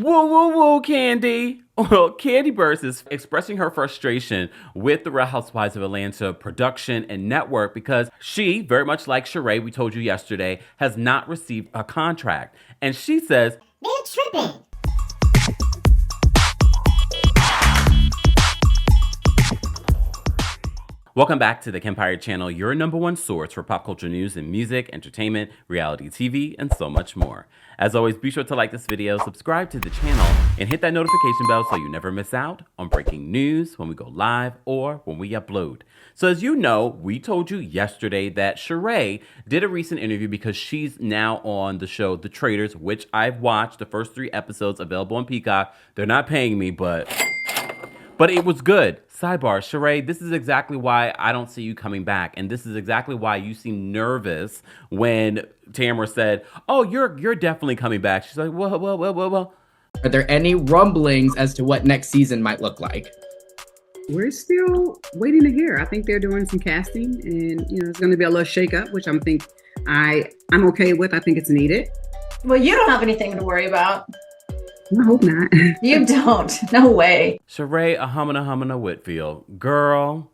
Woo, woo, woo, Kandi. Well, Kandi Burst is expressing her frustration with the Real Housewives of Atlanta production and network because she, very much like Sheree, we told you yesterday, has not received a contract. And she says, they're tripping. welcome back to the Kempire channel, your number one source for pop culture news and music, entertainment, reality TV, and so much more. As always, be sure to like this video, subscribe to the channel, and hit that notification bell so you never miss out on breaking news when we go live or when we upload. So as you know, we told you yesterday that Sheree did a recent interview because she's now on the show The Traitors, which I've watched the first 3 episodes available on Peacock. They're not paying me, but it was good. Sidebar, Sheree, this is exactly why I don't see you coming back. And this is exactly why you seem nervous when Tamara said, oh, you're definitely coming back. She's like, well. Are there any rumblings as to what next season might look like? We're still waiting to hear. I think they're doing some casting and, it's going to be a little shakeup, which I'm okay with. I think it's needed. Well, you don't have anything to worry about. I hope not. You don't. No way. Sheree Humana Whitfield, girl,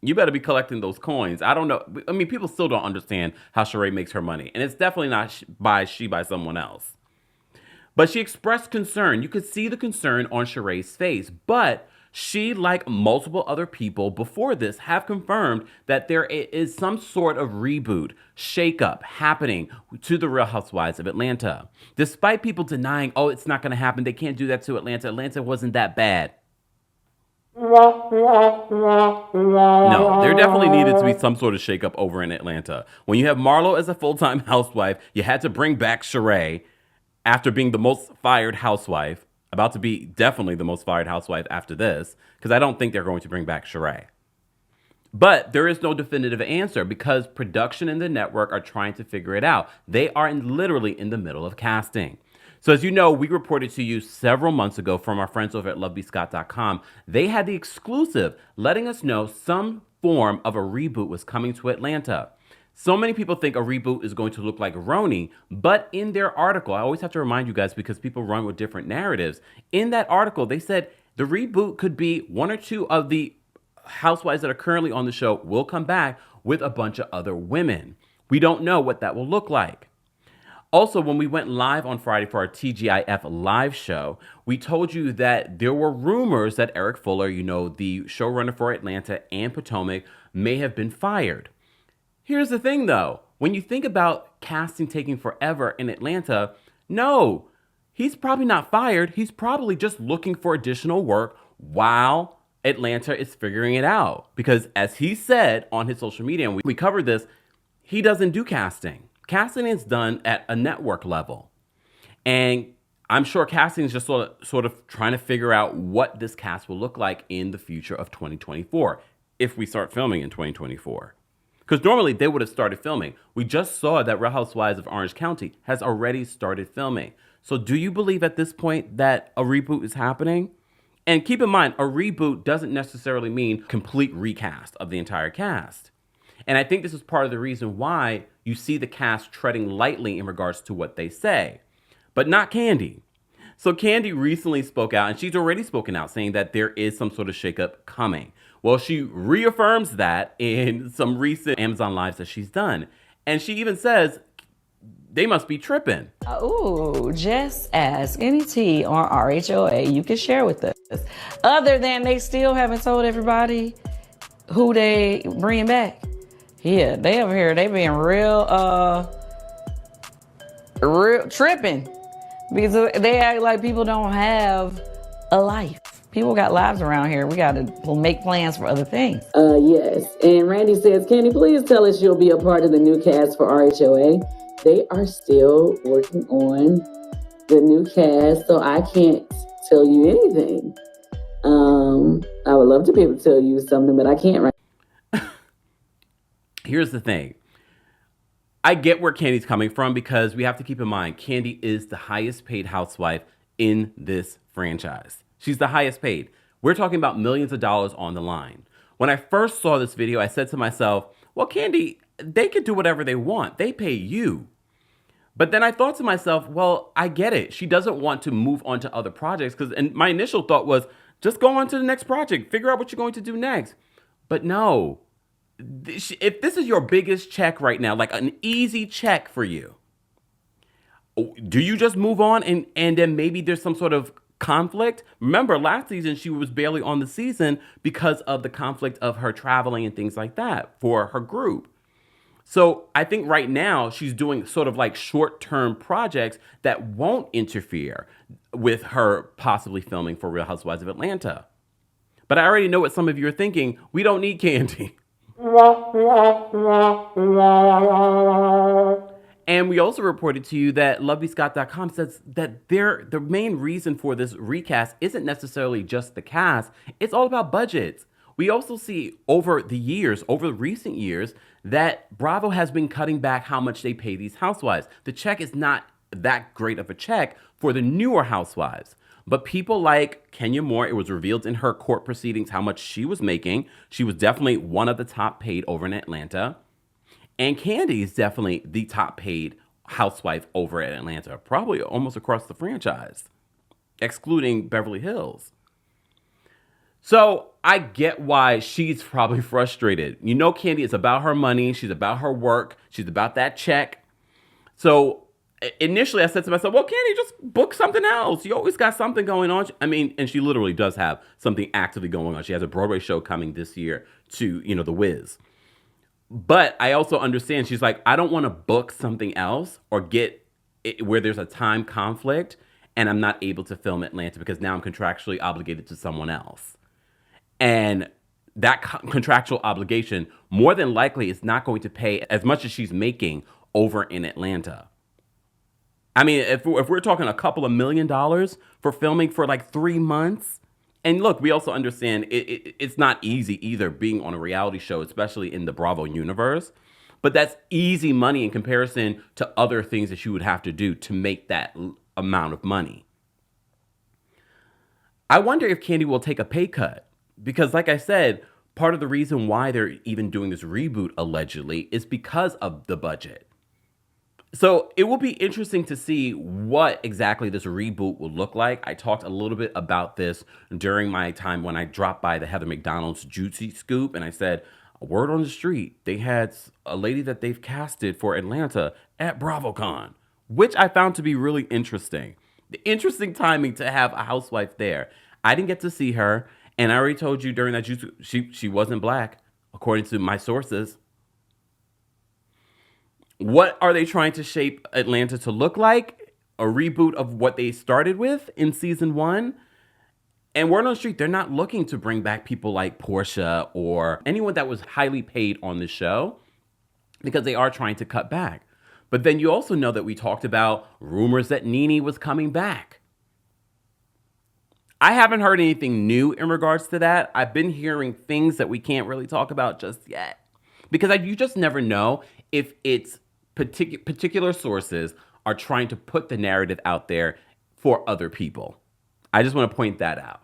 you better be collecting those coins. I don't know. I mean, people still don't understand how Sheree makes her money. And it's definitely not by someone else. But she expressed concern. You could see the concern on Sheree's face. But she, like multiple other people before this, have confirmed that there is some sort of reboot, shakeup happening to the Real Housewives of Atlanta. Despite people denying, oh, it's not going to happen. They can't do that to Atlanta. Atlanta wasn't that bad. No, there definitely needed to be some sort of shakeup over in Atlanta. When you have Marlo as a full-time housewife, you had to bring back Sheree after being the most fired housewife. About to be definitely the most fired housewife after this, because I don't think they're going to bring back Sheree. But there is no definitive answer because production and the network are trying to figure it out. They are literally in the middle of casting. So as you know, we reported to you several months ago from our friends over at lovebscott.com. They had the exclusive letting us know some form of a reboot was coming to Atlanta. So many people think a reboot is going to look like RHOA, but in their article, I always have to remind you guys because people run with different narratives. In that article, they said the reboot could be 1 or 2 of the housewives that are currently on the show will come back with a bunch of other women. We don't know what that will look like. Also, when we went live on Friday for our TGIF live show, we told you that there were rumors that Eric Fuller, the showrunner for Atlanta and Potomac, may have been fired. Here's the thing, though. When you think about casting taking forever in Atlanta, no, he's probably not fired. He's probably just looking for additional work while Atlanta is figuring it out. Because as he said on his social media, and we covered this, he doesn't do casting. Casting is done at a network level. And I'm sure casting is just sort of trying to figure out what this cast will look like in the future of 2024, if we start filming in 2024. Because normally they would have started filming. We just saw that Real Housewives of Orange County has already started filming. So do you believe at this point that a reboot is happening? And keep in mind, a reboot doesn't necessarily mean complete recast of the entire cast. And I think this is part of the reason why you see the cast treading lightly in regards to what they say. But not Kandi. So Kandi recently spoke out, and she's already spoken out, saying that there is some sort of shakeup coming. Well, she reaffirms that in some recent Amazon Lives that she's done. And she even says they must be tripping. Ooh, just ask any tea on RHOA you can share with us. Other than they still haven't told everybody who they bringing back. Yeah, they over here, they being real tripping. Because they act like people don't have a life. People got lives around here. We got to make plans for other things. Yes. And Randy says, Kandi, please tell us you'll be a part of the new cast for RHOA. They are still working on the new cast, so I can't tell you anything. I would love to be able to tell you something, but I can't right now. Here's the thing. I get where Kandi's coming from because we have to keep in mind, Kandi is the highest paid housewife in this franchise. She's the highest paid. We're talking about millions of dollars on the line. When I first saw this video, I said to myself, well, Kandi, they could do whatever they want. They pay you. But then I thought to myself, well, I get it. She doesn't want to move on to other projects and my initial thought was just go on to the next project, figure out what you're going to do next. But no, if this is your biggest check right now, like an easy check for you, do you just move on and then maybe there's some sort of conflict? Remember, last season she was barely on the season because of the conflict of her traveling and things like that for her group. So I think right now she's doing sort of like short-term projects that won't interfere with her possibly filming for Real Housewives of Atlanta. But I already know what some of you are thinking. We don't need Kandi. And we also reported to you that LovelyScott.com says that the main reason for this recast isn't necessarily just the cast. It's all about budgets. We also see over the recent years, that Bravo has been cutting back how much they pay these housewives. The check is not that great of a check for the newer housewives. But people like Kenya Moore, it was revealed in her court proceedings how much she was making. She was definitely one of the top paid over in Atlanta. And Kandi is definitely the top paid housewife over at Atlanta, probably almost across the franchise, excluding Beverly Hills. So I get why she's probably frustrated. You know, Kandi is about her money. She's about her work. She's about that check. So initially I said to myself, well, Kandi, just book something else. You always got something going on. I mean, and she literally does have something actively going on. She has a Broadway show coming this year to, The Wiz. But I also understand she's like, I don't want to book something else or get it where there's a time conflict and I'm not able to film Atlanta because now I'm contractually obligated to someone else. And that contractual obligation, more than likely, is not going to pay as much as she's making over in Atlanta. I mean, if we're talking a couple of $1 million for filming for like 3 months, and look, we also understand it's not easy either being on a reality show, especially in the Bravo universe. But that's easy money in comparison to other things that you would have to do to make that amount of money. I wonder if Kandi will take a pay cut. Because like I said, part of the reason why they're even doing this reboot, allegedly, is because of the budget. So it will be interesting to see what exactly this reboot will look like. I talked a little bit about this during my time when I dropped by the Heather McDonald's Juicy Scoop. And I said, a word on the street, they had a lady that they've casted for Atlanta at BravoCon, which I found to be really interesting. The interesting timing to have a housewife there. I didn't get to see her. And I already told you during that she wasn't black, according to my sources. What are they trying to shape Atlanta to look like? A reboot of what they started with in season 1? And word on the street, they're not looking to bring back people like Portia or anyone that was highly paid on the show because they are trying to cut back. But then you also know that we talked about rumors that NeNe was coming back. I haven't heard anything new in regards to that. I've been hearing things that we can't really talk about just yet. Because you just never know if it's particular sources are trying to put the narrative out there for other people. I just want to point that out.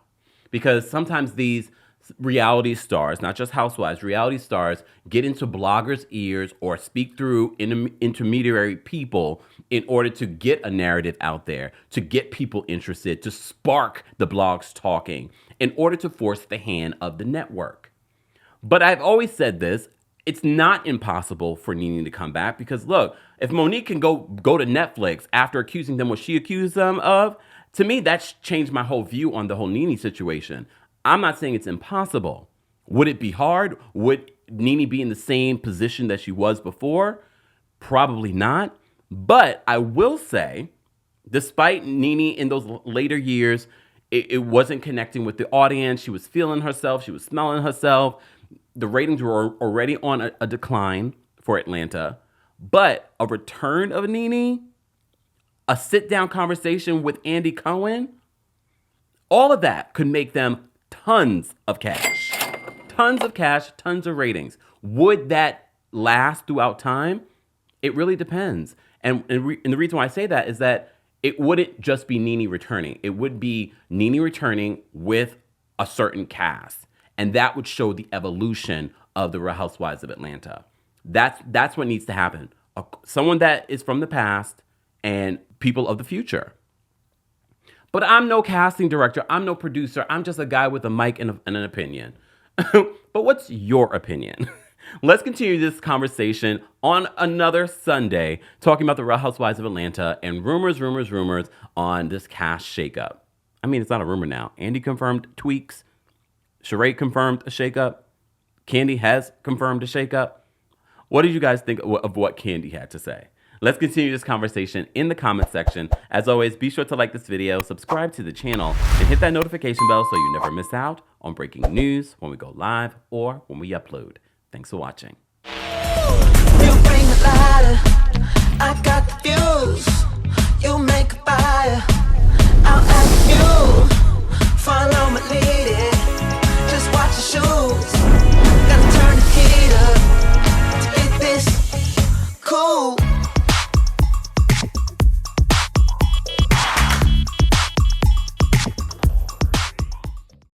Because sometimes these reality stars, not just housewives, reality stars get into bloggers' ears or speak through intermediary people in order to get a narrative out there, to get people interested, to spark the blogs talking, in order to force the hand of the network. But I've always said this, it's not impossible for NeNe to come back because look, if Monique can go to Netflix after accusing them what she accused them of, to me, that's changed my whole view on the whole NeNe situation. I'm not saying it's impossible. Would it be hard? Would NeNe be in the same position that she was before? Probably not. But I will say, despite NeNe in those later years, it wasn't connecting with the audience. She was feeling herself. She was smelling herself. The ratings were already on a decline for Atlanta. But a return of NeNe, a sit-down conversation with Andy Cohen, all of that could make them tons of cash, tons of ratings. Would that last throughout time? It really depends. And the reason why I say that is that it wouldn't just be NeNe returning. It would be NeNe returning with a certain cast. And that would show the evolution of the Real Housewives of Atlanta. That's what needs to happen. Someone that is from the past and people of the future. But I'm no casting director. I'm no producer. I'm just a guy with a mic and an opinion. But what's your opinion? Let's continue this conversation on another Sunday, talking about the Real Housewives of Atlanta and rumors on this cast shakeup. I mean, it's not a rumor now. Andy confirmed tweaks. Sheree confirmed a shakeup. Kandi has confirmed a shakeup. What did you guys think of what Kandi had to say? Let's continue this conversation in the comment section. As always, be sure to like this video, subscribe to the channel, and hit that notification bell so you never miss out on breaking news when we go live or when we upload. Thanks for watching. You bring the lighter, I got the fuse. You make a fire.